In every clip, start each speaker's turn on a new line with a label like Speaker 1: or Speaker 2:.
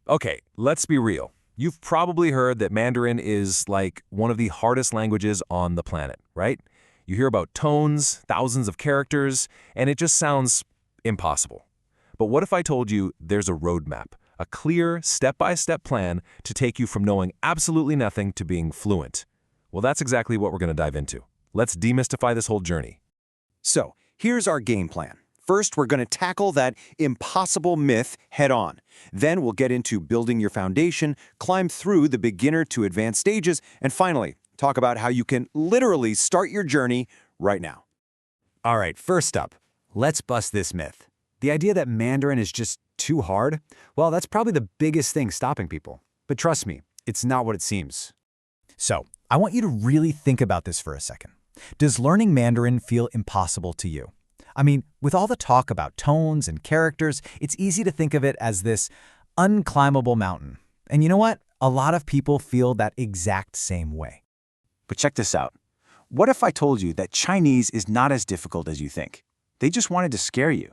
Speaker 1: Okay, let's be real. You've probably heard that Mandarin is like one of the hardest languages on the planet, right? You hear about tones, thousands of characters, and it just sounds impossible. But what if I told you there's a roadmap, a clear, step-by-step plan to take you from knowing absolutely nothing to being fluent? Well, that's exactly what we're going to dive into. Let's demystify this whole journey.
Speaker 2: So, here's our game plan. First, we're going to tackle that impossible myth head-on. Then we'll get into building your foundation, climb through the beginner to advanced stages, and finally, talk about how you can literally start your journey right now.
Speaker 3: All right, first up, let's bust this myth. The idea that Mandarin is just too hard, well, that's probably the biggest thing stopping people. But trust me, it's not what it seems.
Speaker 4: So, I want you to really think about this for a second. Does learning Mandarin feel impossible to you? I mean, with all the talk about tones and characters, it's easy to think of it as this unclimbable mountain. And you know what? A lot of people feel that exact same way.
Speaker 2: But check this out. What if I told you that Chinese is not as difficult as you think? They just wanted to scare you.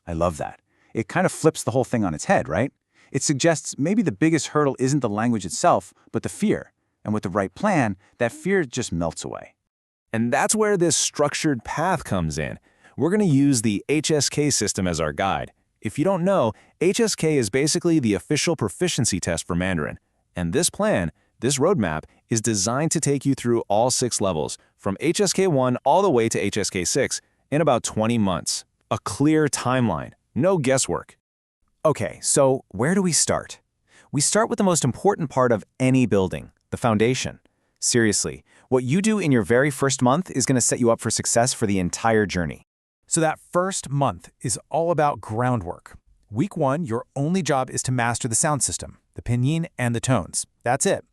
Speaker 2: I love that. It kind of flips the whole thing on its head, right? It suggests maybe the biggest hurdle isn't the language itself, but the fear. And with the right plan, that fear just melts away.
Speaker 1: And that's where this structured path comes in. We're going to use the HSK system as our guide. If you don't know, HSK is basically the official proficiency test for Mandarin. And this plan, this roadmap, is designed to take you through all 6 levels, from HSK 1 all the way to HSK 6, in about 20 months. A clear timeline, no guesswork.
Speaker 3: Okay, so where do we start? We start with the most important part of any building, the foundation. Seriously, what you do in your very first month is going to set you up for success for the entire journey.
Speaker 4: So that first month is all about groundwork. Week 1, your only job is to master the sound system, the pinyin and the tones. That's it.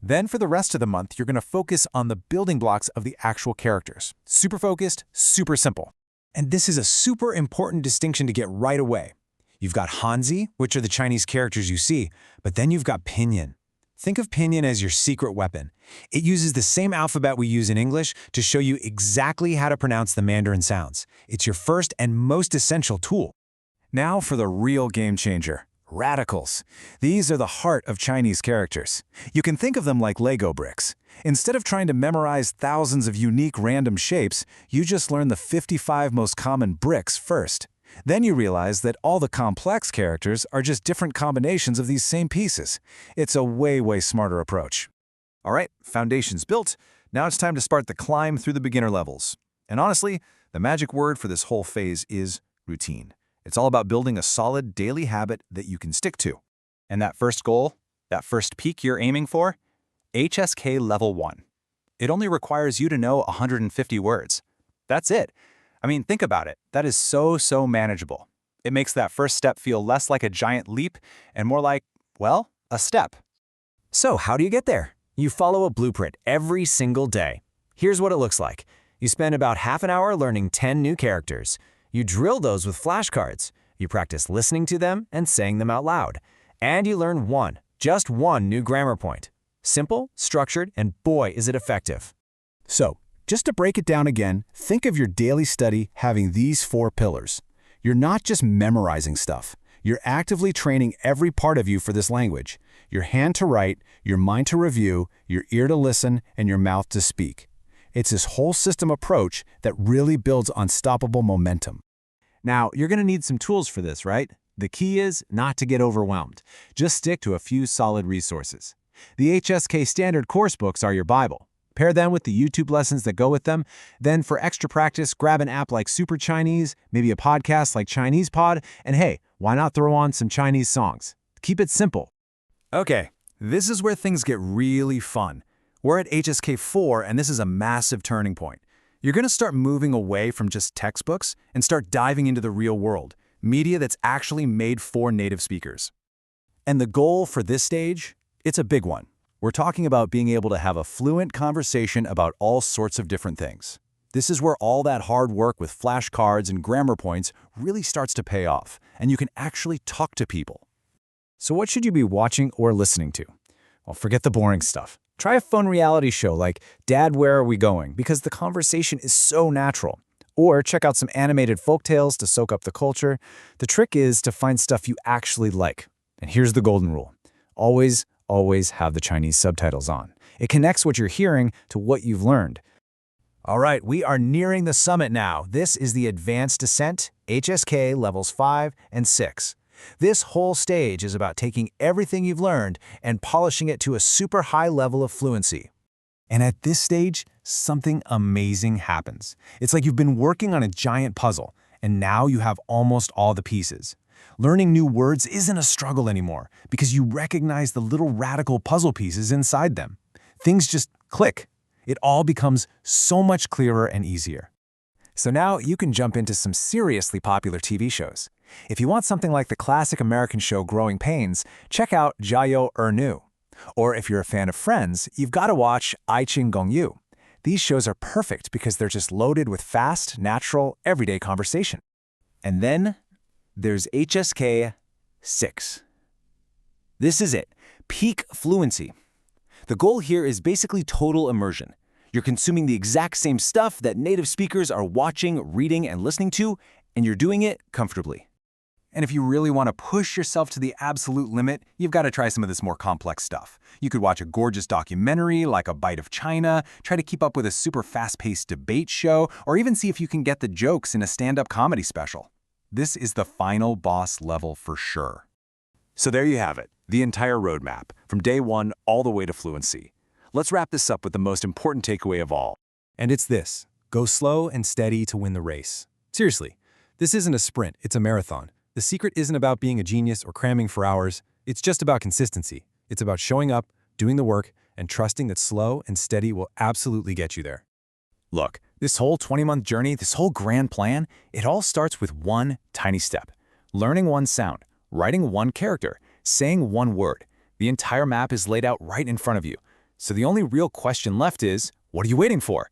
Speaker 4: Then for the rest of the month, you're going to focus on the building blocks of the actual characters. Super focused, super simple. And this is a super important distinction to get right away. You've got Hanzi, which are the Chinese characters you see, but then you've got Pinyin. Think of Pinyin as your secret weapon. It uses the same alphabet we use in English to show you exactly how to pronounce the Mandarin sounds. It's your first and most essential tool. Now for the real game changer, radicals. These are the heart of Chinese characters. You can think of them like Lego bricks. Instead of trying to memorize thousands of unique random shapes, you just learn the 55 most common bricks first. Then you realize that all the complex characters are just different combinations of these same pieces. It's a way smarter approach.
Speaker 5: All right, foundation's built. Now it's time to start the climb through the beginner levels. And honestly, the magic word for this whole phase is routine. It's all about building a solid daily habit that you can stick to.
Speaker 3: And that first goal, that first peak you're aiming for? HSK Level 1. It only requires you to know 150 words. That's it. I mean, think about it. That is so manageable. It makes that first step feel less like a giant leap and more like, well, a step.
Speaker 4: So how do you get there? You follow a blueprint every single day. Here's what it looks like. You spend about half an hour learning 10 new characters. You drill those with flashcards. You practice listening to them and saying them out loud. And you learn just one new grammar point. Simple, structured, and boy, is it effective. So, just to break it down again, think of your daily study having these 4 pillars. You're not just memorizing stuff. You're actively training every part of you for this language. Your hand to write, your mind to review, your ear to listen, and your mouth to speak. It's this whole system approach that really builds unstoppable momentum.
Speaker 3: Now, you're going to need some tools for this, right? The key is not to get overwhelmed. Just stick to a few solid resources. The HSK Standard course books are your Bible. Pair them with the YouTube lessons that go with them. Then for extra practice, grab an app like Super Chinese, maybe a podcast like Chinese Pod, and hey, why not throw on some Chinese songs? Keep it simple.
Speaker 5: Okay, this is where things get really fun. We're at HSK 4, and this is a massive turning point. You're going to start moving away from just textbooks and start diving into the real world, media that's actually made for native speakers. And the goal for this stage? It's a big one. We're talking about being able to have a fluent conversation about all sorts of different things. This is where all that hard work with flashcards and grammar points really starts to pay off, and you can actually talk to people.
Speaker 4: So what should you be watching or listening to? Well, forget the boring stuff. Try a fun reality show like Dad, Where Are We Going? Because the conversation is so natural. Or check out some animated folktales to soak up the culture. The trick is to find stuff you actually like.
Speaker 3: And here's the golden rule. Always, always have the Chinese subtitles on. It connects what you're hearing to what you've learned. All right, we are nearing the summit now. This is the Advanced Descent, HSK Levels 5 and 6. This whole stage is about taking everything you've learned and polishing it to a super high level of fluency. And at this stage, something amazing happens. It's like you've been working on a giant puzzle, and now you have almost all the pieces. Learning new words isn't a struggle anymore because you recognize the little radical puzzle pieces inside them. Things just click. It all becomes so much clearer and easier. So now you can jump into some seriously popular TV shows. If you want something like the classic American show Growing Pains, check out Jiao Nu. Or if you're a fan of Friends, you've got to watch Ai Qing Gong Yu. These shows are perfect because they're just loaded with fast, natural, everyday conversation. And then there's HSK 6. This is it, peak fluency. The goal here is basically total immersion. You're consuming the exact same stuff that native speakers are watching, reading, and listening to, and you're doing it comfortably.
Speaker 2: And if you really want to push yourself to the absolute limit, you've got to try some of this more complex stuff. You could watch a gorgeous documentary like A Bite of China, try to keep up with a super fast-paced debate show, or even see if you can get the jokes in a stand-up comedy special. This is the final boss level for sure.
Speaker 1: So there you have it, the entire roadmap, from day one all the way to fluency. Let's wrap this up with the most important takeaway of all.
Speaker 3: And it's this: go slow and steady to win the race. Seriously, this isn't a sprint, it's a marathon. The secret isn't about being a genius or cramming for hours. It's just about consistency. It's about showing up, doing the work, and trusting that slow and steady will absolutely get you there.
Speaker 2: Look, this whole 20-month journey, this whole grand plan, it all starts with one tiny step. Learning one sound, writing one character, saying one word. The entire map is laid out right in front of you. So the only real question left is, what are you waiting for?